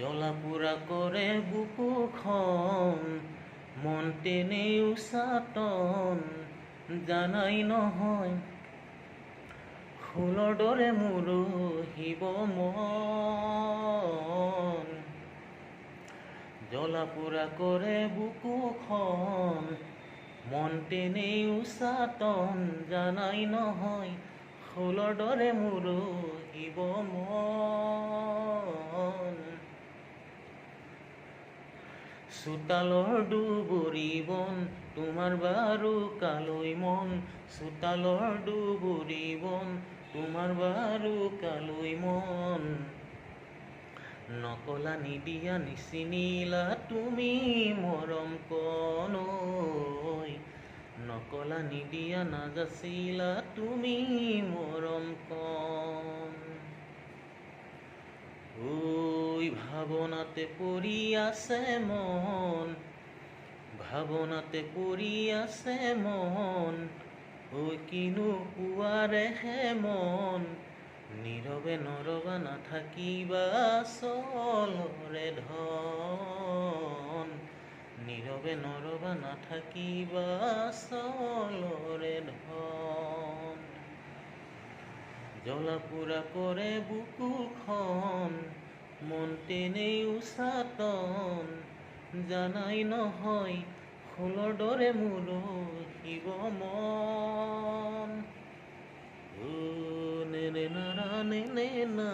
জ্বলা-পোড়া কৰে বুকুখন, মন তেনেই উচাটন, জানাই নহয় ফুলৰ দৰে মৰহিব মন। জ্বলা-পোড়া কৰে বুকুখন, মন তেনেই উচাটন, জানাই নহয় ফুলৰ দৰে মৰহিব মন। চোতালৰ দুবৰি বন, তোমাৰ বাৰু কালৈ মন। চোতালৰ দুবৰি বন, তোমাৰ বাৰু কালৈ মন। নকলা নিদিয়া নিচিনিলা তুমি মৰম কণ ঐ। নকলা নিদিয়া নাযাচিলা তুমি মৰম কণ। ঐ ভাৱনাতে পৰি আছে মন, ভাৱনাতে পৰি আছে মন। ঐ কিনো পোৱাৰেহে মন, নীৰৱে নৰবা নাথাকিবা চলৰে ধন। নীৰৱে নৰবা নাথাকিবা চলৰে ধন। জ্বলা-পোড়া কৰে বুকুখন, মন তেনেই উচাটন, জানাই নহয় ফুলৰ দৰে মৰহিব মন। নে নে না নে নে না।